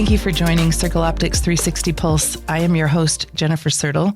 Thank you for joining Circle Optics 360 Pulse. I am your host, Jennifer Sertle.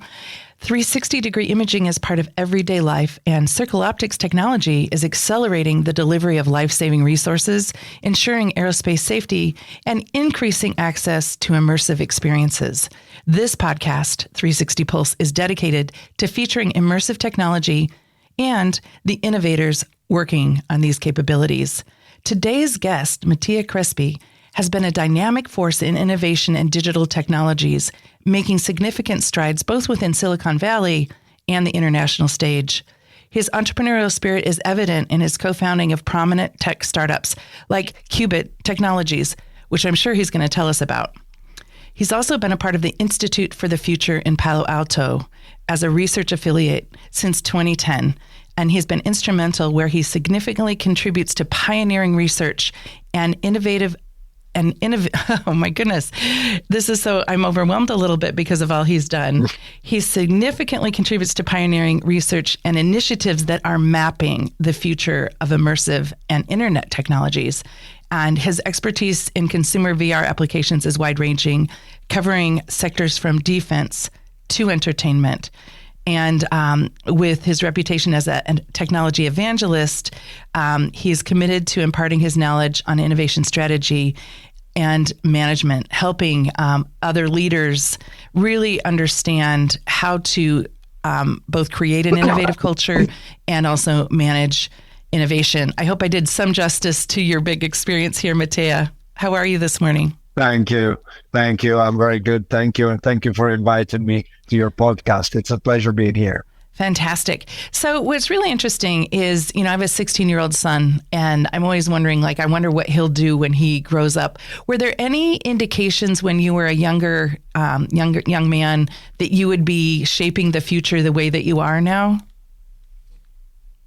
360-degree imaging is part of everyday life, and Circle Optics technology is accelerating the delivery of life-saving resources, ensuring aerospace safety, and increasing access to immersive experiences. This podcast, 360 Pulse, is dedicated to featuring immersive technology and the innovators working on these capabilities. Today's guest, Mattia Crespi, has been a dynamic force in innovation and digital technologies, making significant strides both within Silicon Valley and the international stage. His entrepreneurial spirit is evident in his co-founding of prominent tech startups like Qubit Technologies, which I'm sure he's going to tell us about. He's also been a part of the Institute for the Future in Palo Alto as a research affiliate since 2010, and he's been instrumental where he significantly contributes to pioneering research and oh my goodness, I'm overwhelmed a little bit because of all he's done. He significantly contributes to pioneering research and initiatives that are mapping the future of immersive and internet technologies. And his expertise in consumer VR applications is wide-ranging, covering sectors from defense to entertainment. And with his reputation as a technology evangelist, he's committed to imparting his knowledge on innovation strategy and management, helping other leaders really understand how to both create an innovative culture and also manage innovation. I hope I did some justice to your big experience here, Mattia. How are you this morning? Thank you. I'm very good. Thank you. And thank you for inviting me to your podcast. It's a pleasure being here. Fantastic. So what's really interesting is, I have a 16-year-old son, and I'm always wondering, I wonder what he'll do when he grows up. Were there any indications when you were a young man that you would be shaping the future the way that you are now?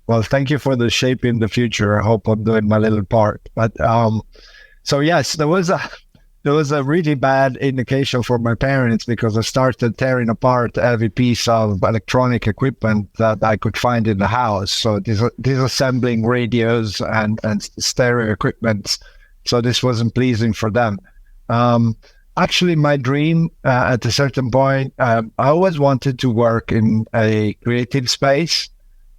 Well, thank you for the shaping the future. I hope I'm doing my little part. But so yes, there was a really bad indication for my parents because I started tearing apart every piece of electronic equipment that I could find in the house. So disassembling radios and stereo equipment. So this wasn't pleasing for them. Actually, my dream at a certain point, I always wanted to work in a creative space.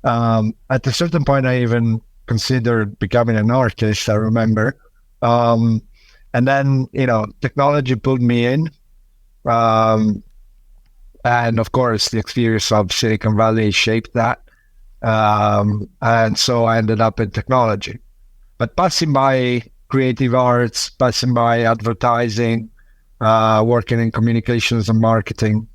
At a certain point, I even considered becoming an artist, I remember. And then, technology pulled me in. And of course, the experience of Silicon Valley shaped that. And so I ended up in technology. But passing by creative arts, passing by advertising, working in communications and marketing.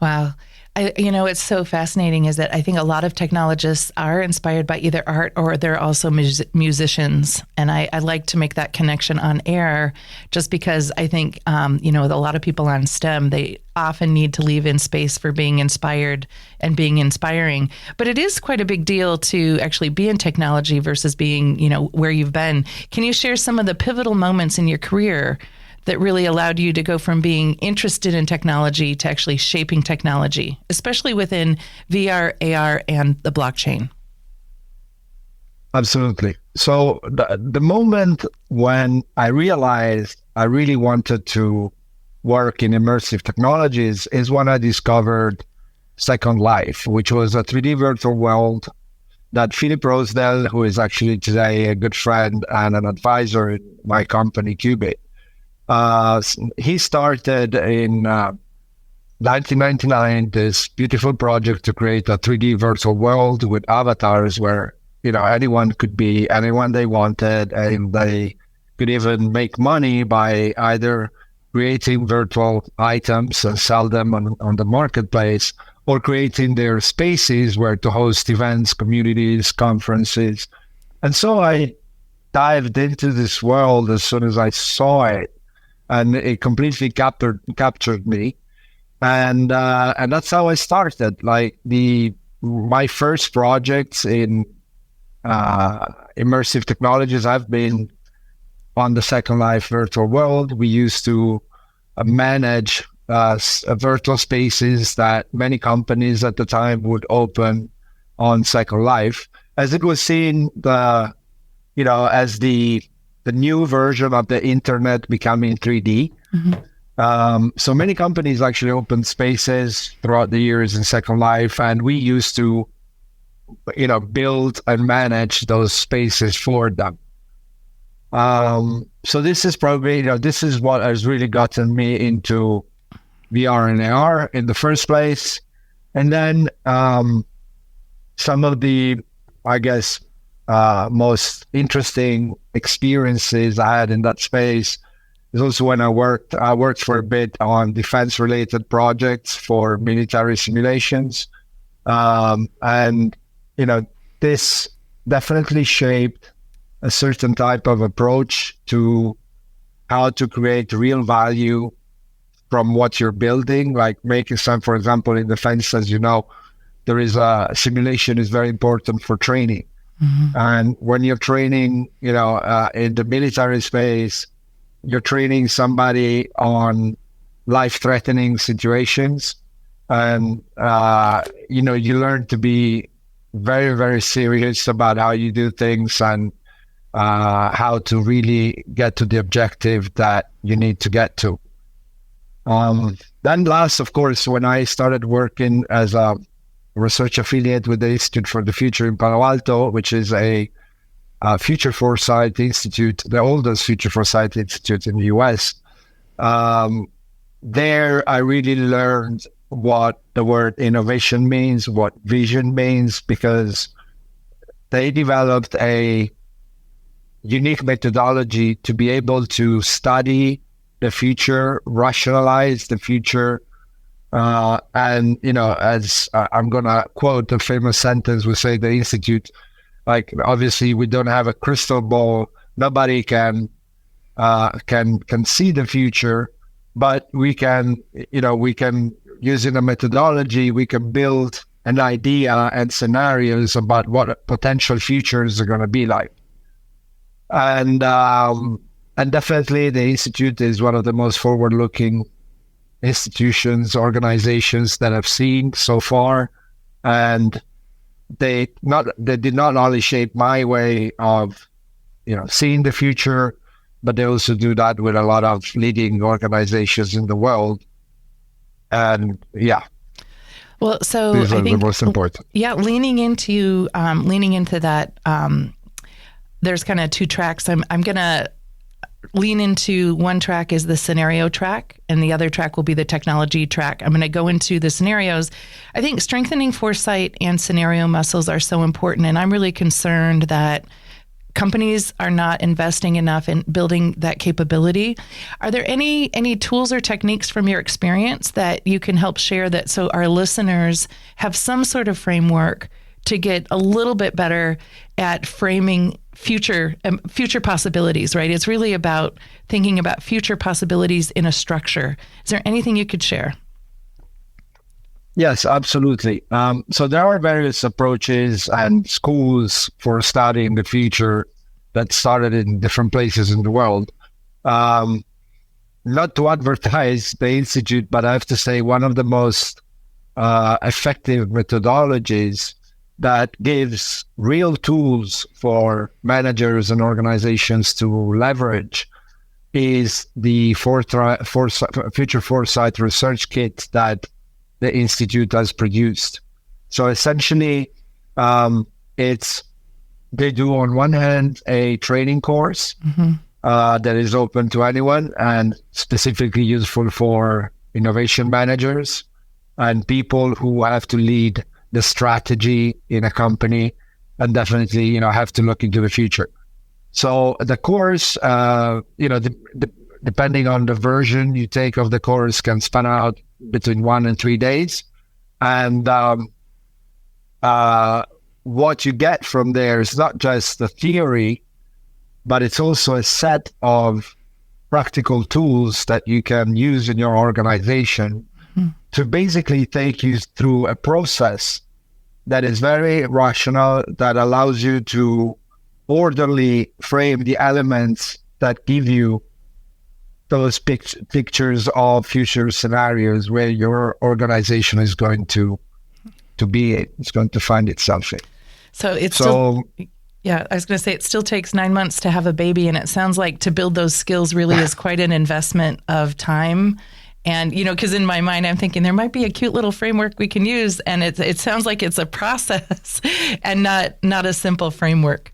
Wow. It's so fascinating is that I think a lot of technologists are inspired by either art or they're also musicians. And I like to make that connection on air just because I think, with a lot of people on STEM, they often need to leave in space for being inspired and being inspiring. But it is quite a big deal to actually be in technology versus being, where you've been. Can you share some of the pivotal moments in your career that really allowed you to go from being interested in technology to actually shaping technology, especially within VR, AR, and the blockchain? Absolutely. So the moment when I realized I really wanted to work in immersive technologies is when I discovered Second Life, which was a 3D virtual world that Philip Rosedale, who is actually today a good friend and an advisor in my company, Qubit, he started in 1999 this beautiful project to create a 3D virtual world with avatars where anyone could be anyone they wanted, and they could even make money by either creating virtual items and sell them on the marketplace, or creating their spaces where to host events, communities, conferences. And so I dived into this world as soon as I saw it. And it completely captured me, and that's how I started. My first projects in immersive technologies, I've been on the Second Life virtual world. We used to manage virtual spaces that many companies at the time would open on Second Life, as it was seen as the the new version of the internet becoming 3D. So many companies actually opened spaces throughout the years in Second Life, and we used to, build and manage those spaces for them. So this is probably, this is what has really gotten me into VR and AR in the first place. And then some of the, I guess, most interesting experiences I had in that space is also when I worked for a bit on defense-related projects for military simulations. And, this definitely shaped a certain type of approach to how to create real value from what you're building, like making some, for example, in defense, as you know, there is simulation is very important for training. And when you're training, in the military space, you're training somebody on life-threatening situations. And, you learn to be very, very serious about how you do things and how to really get to the objective that you need to get to. Then last, of course, when I started working as a research affiliate with the Institute for the Future in Palo Alto, which is a Future Foresight Institute, the oldest Future Foresight Institute in the US. There, I really learned what the word innovation means, what vision means, because they developed a unique methodology to be able to study the future, rationalize the future, and as I'm gonna quote a famous sentence, we say the Institute, like obviously we don't have a crystal ball, nobody can see the future, but we can using a methodology, we can build an idea and scenarios about what potential futures are going to be like. And definitely the Institute is one of the most forward-looking institutions, organizations that I've seen so far. And they did not only shape my way of, seeing the future, but they also do that with a lot of leading organizations in the world. And well, so these are I think the most important. Yeah, leaning into that. There's kind of two tracks. I'm gonna lean into one track is the scenario track, and the other track will be the technology track. I'm going to go into the scenarios. I think strengthening foresight and scenario muscles are so important, and I'm really concerned that companies are not investing enough in building that capability. Are there any tools or techniques from your experience that you can help share that so our listeners have some sort of framework to get a little bit better at framing future possibilities, right? It's really about thinking about future possibilities in a structure. Is there anything you could share? Yes, absolutely. So there are various approaches and schools for studying the future that started in different places in the world. Not to advertise the Institute, but I have to say one of the most effective methodologies that gives real tools for managers and organizations to leverage is the Future Foresight Research Kit that the Institute has produced. So essentially, they do on one hand a training course that is open to anyone and specifically useful for innovation managers and people who have to lead the strategy in a company and definitely, have to look into the future. So the course, depending on the version you take of the course, can span out between 1 and 3 days. And what you get from there is not just the theory, but it's also a set of practical tools that you can use in your organization to basically take you through a process that is very rational, that allows you to orderly frame the elements that give you those pictures of future scenarios where your organization is going to be, it's going to find itself in. So it's Yeah, I was going to say it still takes 9 months to have a baby, and it sounds like to build those skills really is quite an investment of time. And, because in my mind, I'm thinking there might be a cute little framework we can use, and it sounds like it's a process and not a simple framework.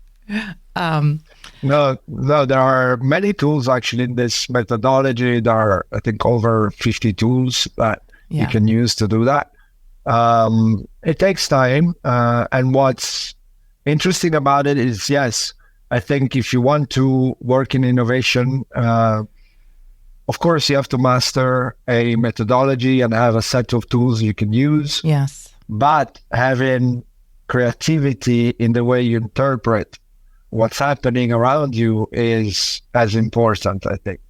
No, there are many tools actually in this methodology. There are, I think, over 50 tools that you can use to do that. It takes time. And what's interesting about it is, yes, I think if you want to work in innovation, of course, you have to master a methodology and have a set of tools you can use. Yes. But having creativity in the way you interpret what's happening around you is as important, I think.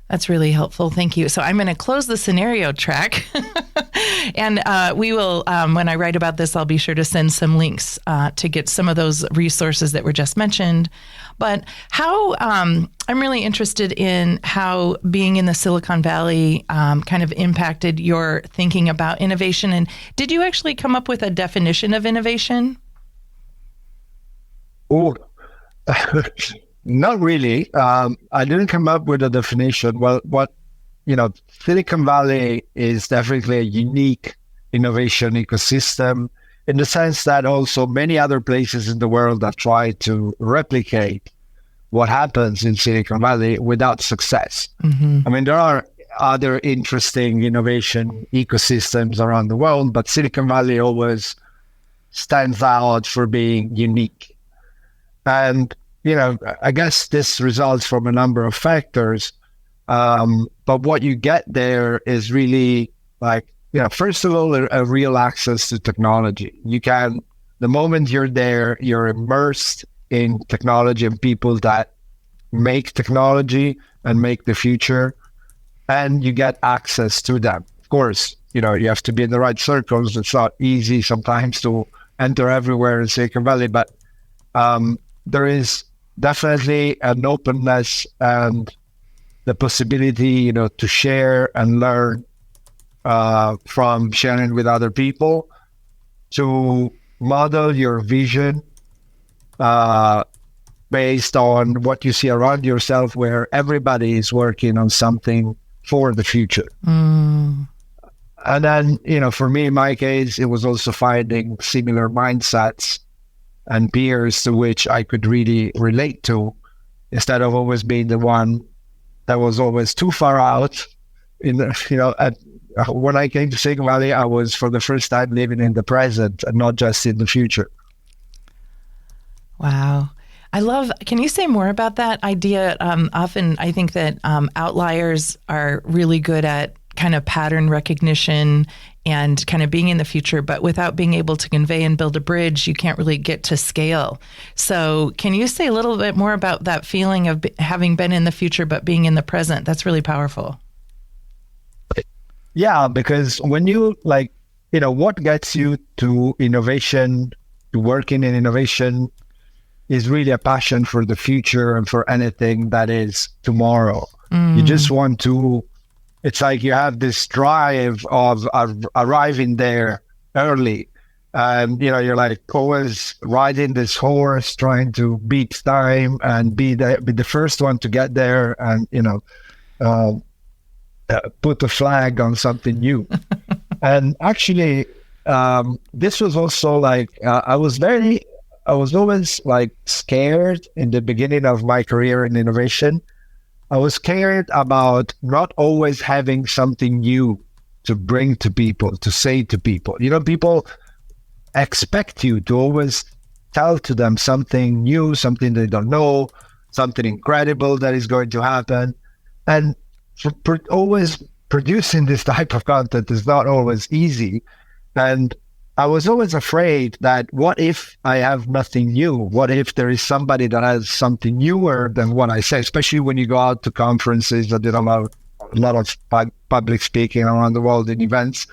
That's really helpful. Thank you. So I'm going to close the scenario track. And we will, when I write about this, I'll be sure to send some links to get some of those resources that were just mentioned. But how, I'm really interested in how being in the Silicon Valley kind of impacted your thinking about innovation. And did you actually come up with a definition of innovation? Oh, not really. I didn't come up with a definition. Well, Silicon Valley is definitely a unique innovation ecosystem in the sense that also many other places in the world have tried to replicate what happens in Silicon Valley without success. Mm-hmm. I mean, there are other interesting innovation ecosystems around the world, but Silicon Valley always stands out for being unique. And, I guess this results from a number of factors. But what you get there is really first of all, a real access to technology. The moment you're there, you're immersed in technology and people that make technology and make the future, and you get access to them. Of course, you have to be in the right circles. It's not easy sometimes to enter everywhere in Silicon Valley, but there is definitely an openness and the possibility, to share and learn from sharing with other people, to model your vision based on what you see around yourself, where everybody is working on something for the future. Mm. And then, for me, in my case, it was also finding similar mindsets and peers to which I could really relate to, instead of always being the one that was always too far out. When I came to Silicon Valley, I was for the first time living in the present and not just in the future. Wow. Can you say more about that idea? Often I think that outliers are really good at kind of pattern recognition and kind of being in the future, but without being able to convey and build a bridge, you can't really get to scale. So can you say a little bit more about that feeling of having been in the future, but being in the present? That's really powerful. Yeah, because when you what gets you to innovation, to working in innovation, is really a passion for the future and for anything that is tomorrow. Mm. You just want to, it's like you have this drive of arriving there early. And, you're like always riding this horse, trying to beat time and be the first one to get there and, put a flag on something new. And actually, this was also I was always scared in the beginning of my career in innovation. I was scared about not always having something new to bring to people, to say to people. People expect you to always tell to them something new, something they don't know, something incredible that is going to happen. And always producing this type of content is not always easy. And I was always afraid that what if I have nothing new? What if there is somebody that has something newer than what I say, especially when you go out to conferences. I did a lot of public speaking around the world in events.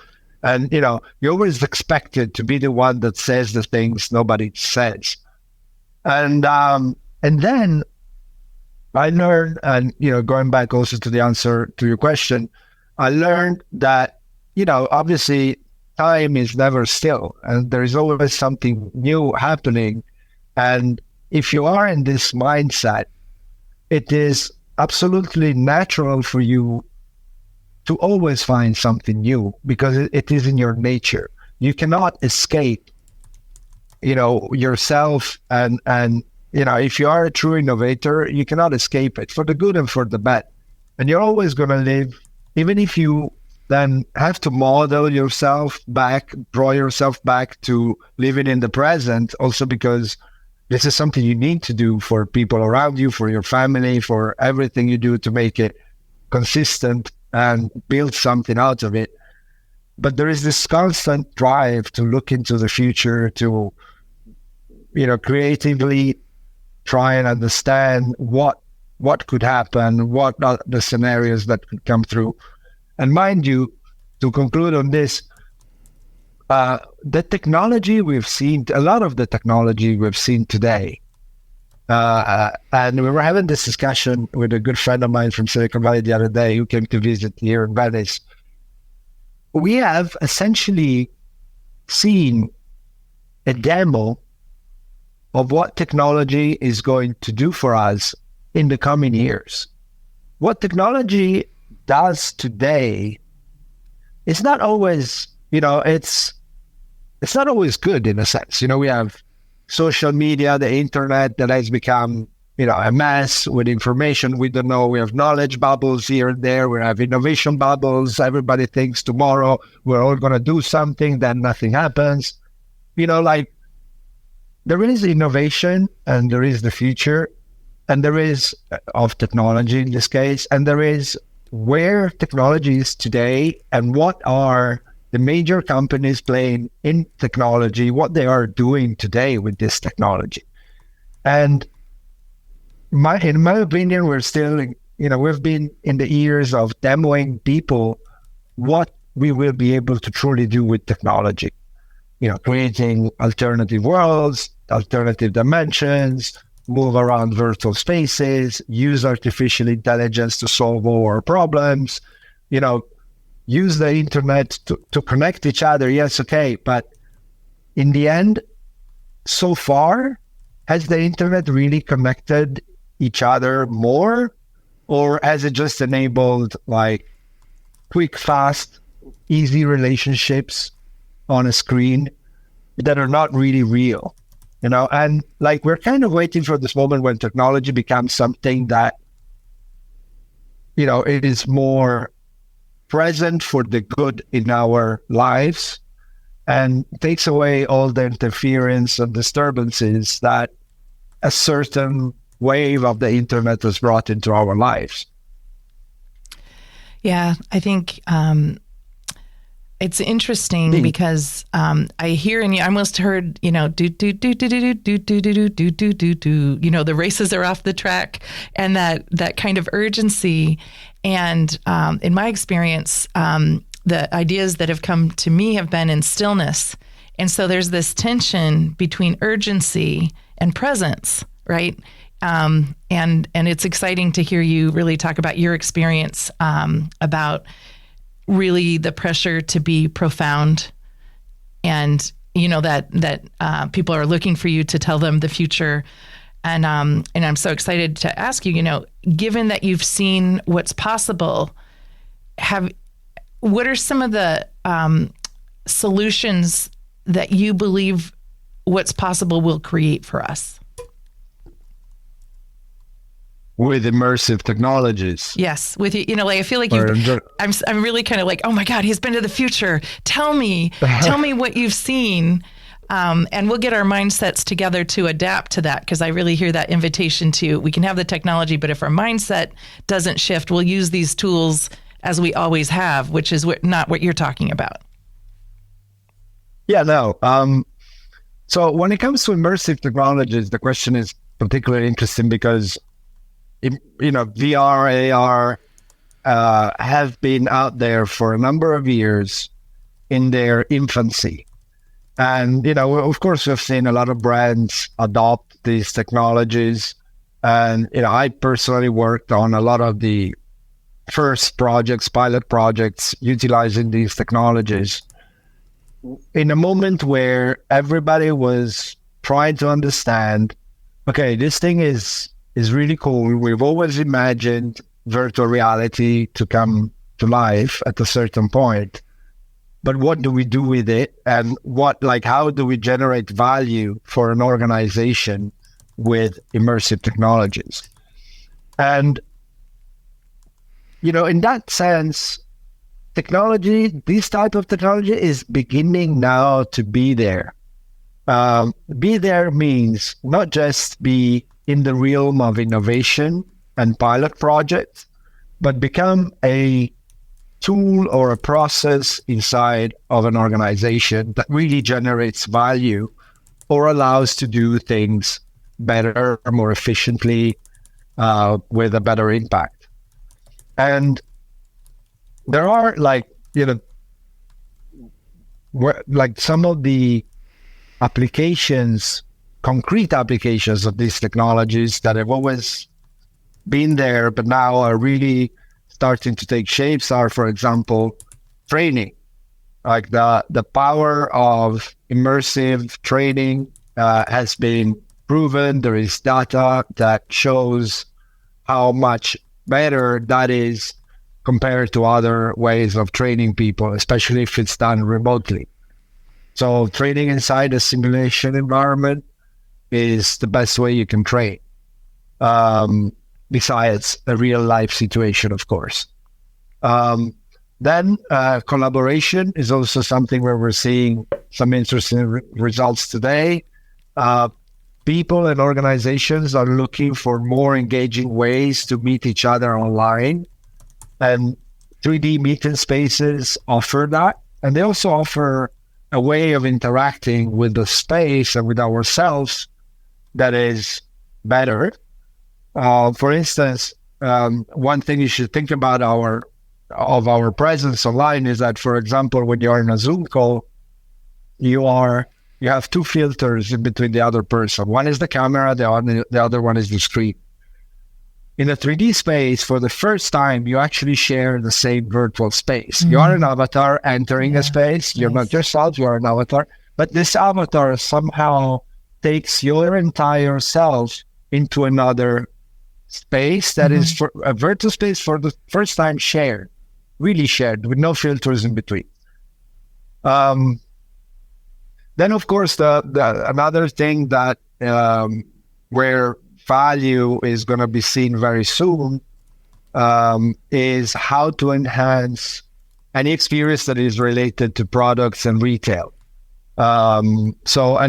And, you're always expected to be the one that says the things nobody says. And then I learned, and, going back also to the answer to your question, I learned that, obviously time is never still and there is always something new happening. And if you are in this mindset, it is absolutely natural for you to always find something new because it is in your nature. You cannot escape, yourself, and if you are a true innovator, you cannot escape it for the good and for the bad. And you're always going to live, even if you then have to model yourself back, draw yourself back to living in the present, also because this is something you need to do for people around you, for your family, for everything you do to make it consistent and build something out of it. But there is this constant drive to look into the future, to, creatively try and understand what could happen, what are the scenarios that could come through. And mind you, to conclude on this, the technology we've seen, a lot of the technology we've seen today, and we were having this discussion with a good friend of mine from Silicon Valley the other day who came to visit here in Venice. We have essentially seen a demo of what technology is going to do for us in the coming years. What technology does today is not always, it's not always good in a sense. We have social media, the internet that has become, a mess with information we don't know. We have knowledge bubbles here and there. We have innovation bubbles. Everybody thinks tomorrow we're all going to do something, then nothing happens. There is innovation and there is the future, and there is of technology in this case, and there is where technology is today and what are the major companies playing in technology, what they are doing today with this technology. And in my opinion, we're still, we've been in the years of demoing people what we will be able to truly do with technology. Creating alternative worlds, alternative dimensions, move around virtual spaces, use artificial intelligence to solve all our problems, use the internet to connect each other. Yes, okay. But in the end, so far, has the internet really connected each other more? Or has it just enabled quick, fast, easy relationships on a screen that are not really real? And we're kind of waiting for this moment when technology becomes something that, it is more present for the good in our lives and takes away all the interference and disturbances that a certain wave of the internet has brought into our lives. Yeah, I think it's interesting because I hear and I almost heard, do the races are off the track, and that kind of urgency. And in my experience, the ideas that have come to me have been in stillness. And so there's this tension between urgency and presence, right? And it's exciting to hear you really talk about your experience about really the pressure to be profound, and that people are looking for you to tell them the future. And I'm so excited to ask you, given that you've seen what's possible, what are some of the solutions that you believe what's possible will create for us? With immersive technologies. Yes, with I feel like I'm really kind of like, oh my God, he's been to the future. Tell me what you've seen, and we'll get our mindsets together to adapt to that, because I really hear that invitation to, we can have the technology, but if our mindset doesn't shift, we'll use these tools as we always have, which is not what you're talking about. Yeah, no. So when it comes to immersive technologies, the question is particularly interesting because VR, AR have been out there for a number of years in their infancy. And, of course, we've seen a lot of brands adopt these technologies. And, I personally worked on a lot of the first projects, pilot projects, utilizing these technologies in a moment where everybody was trying to understand Okay, this thing is really cool. We've always imagined virtual reality to come to life at a certain point. But what do we do with it? And how do we generate value for an organization with immersive technologies? And, in that sense, this type of technology is beginning now to be there. Be there means not just be in the realm of innovation and pilot projects, but become a tool or a process inside of an organization that really generates value or allows to do things better, more efficiently, with a better impact. And there are some of the concrete applications of these technologies that have always been there, but now are really starting to take shapes are, for example, training. Like the power of immersive training has been proven. There is data that shows how much better that is compared to other ways of training people, especially if it's done remotely. So training inside a simulation environment is the best way you can train, besides a real life situation, of course. Then collaboration is also something where we're seeing some interesting results today. People and organizations are looking for more engaging ways to meet each other online, and 3D meeting spaces offer that. And they also offer a way of interacting with the space and with ourselves that is better. For instance, one thing you should think about our presence online is that, for example, when you're in a Zoom call, you have two filters in between the other person. One is the camera, the other one is the screen. In a 3D space, for the first time, you actually share the same virtual space. You are an avatar entering a space. You're not yourself, you are an avatar. But this avatar somehow takes your entire self into another space that is for a virtual space for the first time shared, really shared, with no filters in between. Then, of course, the another thing that where value is going to be seen very soon is how to enhance any experience that is related to products and retail. And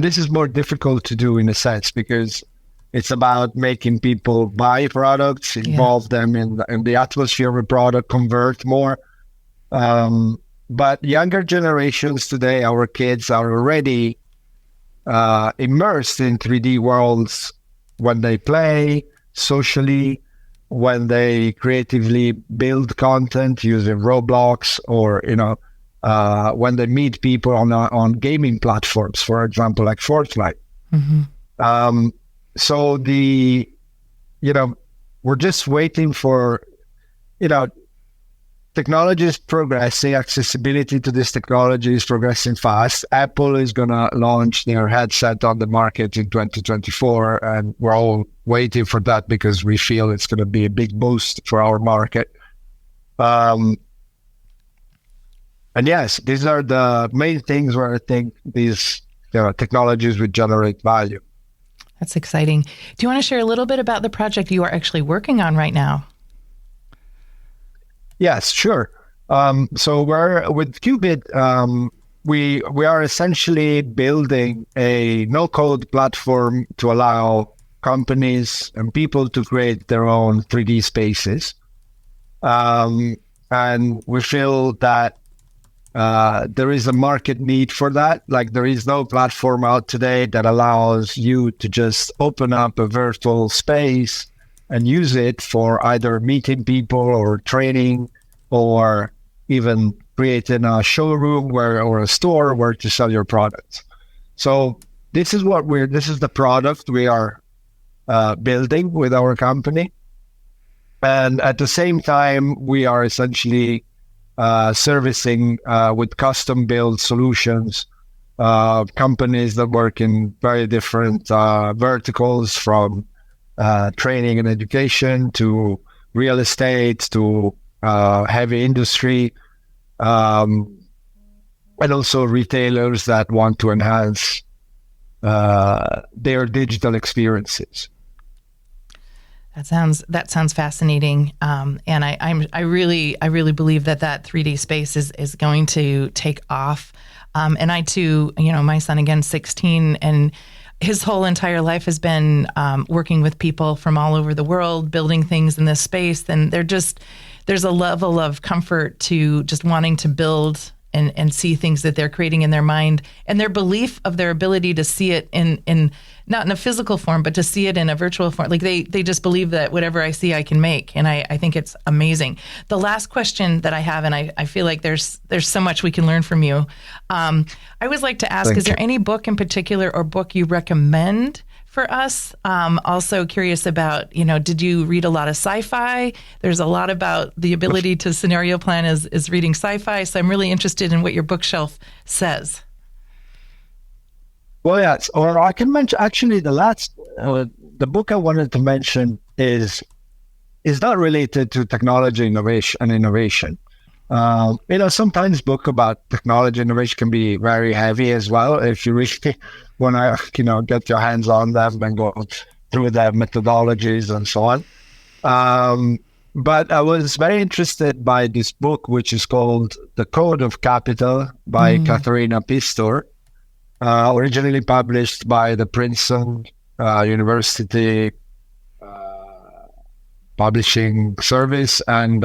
this is more difficult to do in a sense because it's about making people buy products, involve them in the atmosphere of a product, convert more. But younger generations today, our kids are already immersed in 3D worlds when they play socially, when they creatively build content using Roblox, or when they meet people on gaming platforms, for example, like Foresight. So we're just waiting for technology is progressing, accessibility to this technology is progressing fast. Apple is going to launch their headset on the market in 2024, and we're all waiting for that because we feel it's going to be a big boost for our market. And yes, these are the main things where I think these technologies would generate value. That's exciting. Do you want to share a little bit about the project you are actually working on right now? Yes, sure. So we're with Qubit. We are essentially building a no-code platform to allow companies and people to create their own 3D spaces. And we feel that there is a market need for that. Like, there is no platform out today that allows you to just open up a virtual space and use it for either meeting people or training, or even creating a showroom or a store where to sell your products. So this is the product we are building with our company. And at the same time, we are essentially servicing with custom built solutions companies that work in very different verticals, from training and education to real estate to heavy industry, and also retailers that want to enhance their digital experiences. That sounds fascinating, and I really believe that 3D space is going to take off. And I too, my son, again, 16, and his whole entire life has been working with people from all over the world, building things in this space. And there's a level of comfort to just wanting to build and see things that they're creating in their mind, and their belief of their ability to see it in not in a physical form, but to see it in a virtual form. Like they just believe that whatever I see, I can make. And I think it's amazing. The last question that I have, and I feel like there's so much we can learn from you. I always like to ask, is there any book in particular or book you recommend for us? Also curious about, did you read a lot of sci-fi? There's a lot about the ability to scenario plan is reading sci-fi. So I'm really interested in what your bookshelf says. Well, yes, or I can mention actually the book I wanted to mention is not related to technology innovation. Sometimes book about technology innovation can be very heavy as well if you really want to, get your hands on them and go through their methodologies and so on. But I was very interested by this book, which is called The Code of Capital by Katharina Pistor, originally published by the Princeton University Publishing Service, and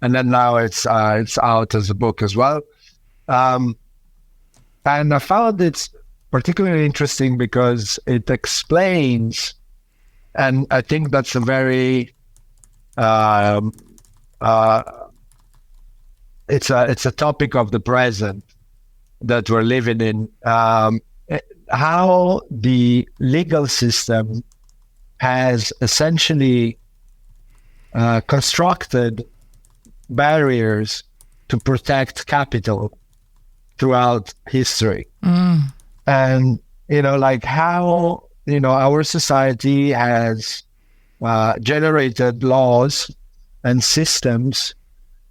then now it's out as a book as well. And I found it particularly interesting because it explains, and I think that's a very it's a topic of the present that we're living in, how the legal system has essentially constructed barriers to protect capital throughout history. And, like how, our society has generated laws and systems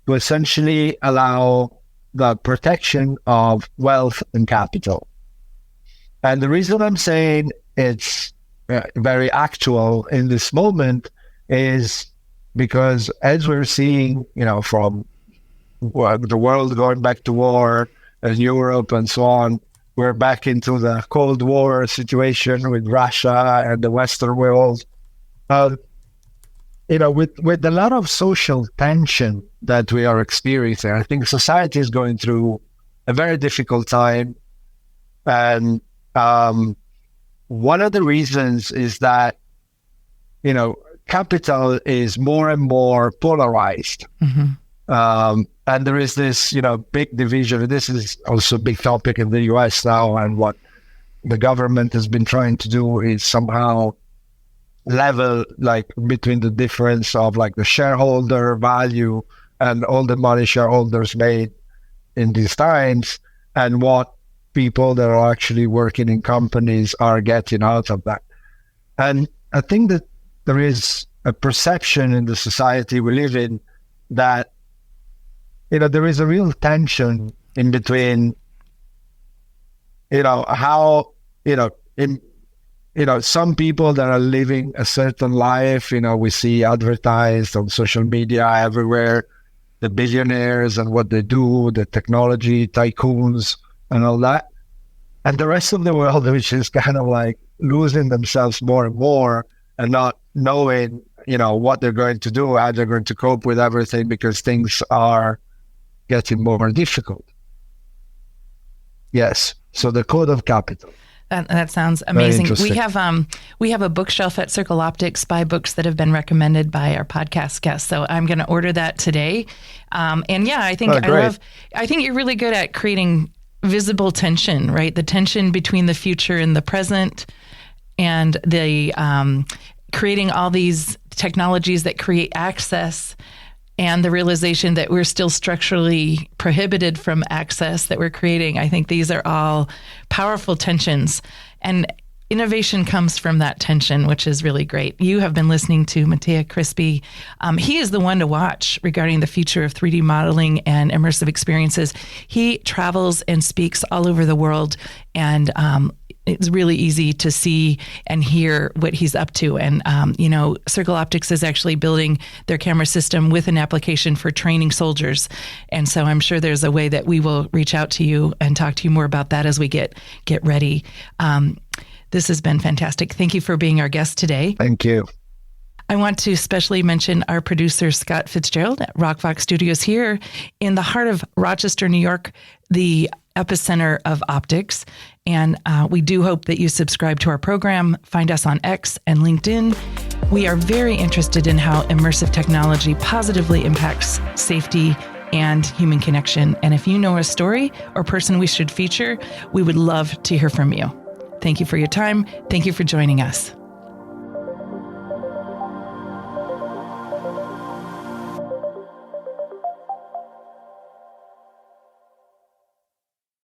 to essentially allow the protection of wealth and capital. And the reason I'm saying it's very actual in this moment is because as we're seeing, from the world going back to war and Europe and so on, we're back into the Cold War situation with Russia and the Western world. With a lot of social tension that we are experiencing, I think society is going through a very difficult time. And one of the reasons is that, capital is more and more polarized. And there is this, big division. This is also a big topic in the US now. And what the government has been trying to do is somehow level, between the difference of the shareholder value and all the money shareholders made in these times and what people that are actually working in companies are getting out of that. And I think that there is a perception in the society we live in that, there is a real tension in between, how, some people that are living a certain life, we see advertised on social media everywhere, the billionaires and what they do, the technology tycoons and all that. And the rest of the world, which is kind of losing themselves more and more and not knowing, what they're going to do, how they're going to cope with everything because things are getting more difficult. Yes. So the Code of Capital. That sounds amazing. We have a bookshelf at Circle Optics by books that have been recommended by our podcast guests. So I'm going to order that today. And yeah, I think I think you're really good at creating visible tension, right? The tension between the future and the present, and the creating all these technologies that create access and the realization that we're still structurally prohibited from access that we're creating. I think these are all powerful tensions, and innovation comes from that tension, which is really great. You have been listening to Mattia Crispi. He is the one to watch regarding the future of 3D modeling and immersive experiences. He travels and speaks all over the world, and it's really easy to see and hear what he's up to. And, Circle Optics is actually building their camera system with an application for training soldiers. And so I'm sure there's a way that we will reach out to you and talk to you more about that as we get ready. This has been fantastic. Thank you for being our guest today. Thank you. I want to especially mention our producer, Scott Fitzgerald at RockFox Studios here in the heart of Rochester, New York, the epicenter of optics. And we do hope that you subscribe to our program, find us on X and LinkedIn. We are very interested in how immersive technology positively impacts safety and human connection. And if you know a story or person we should feature, we would love to hear from you. Thank you for your time. Thank you for joining us.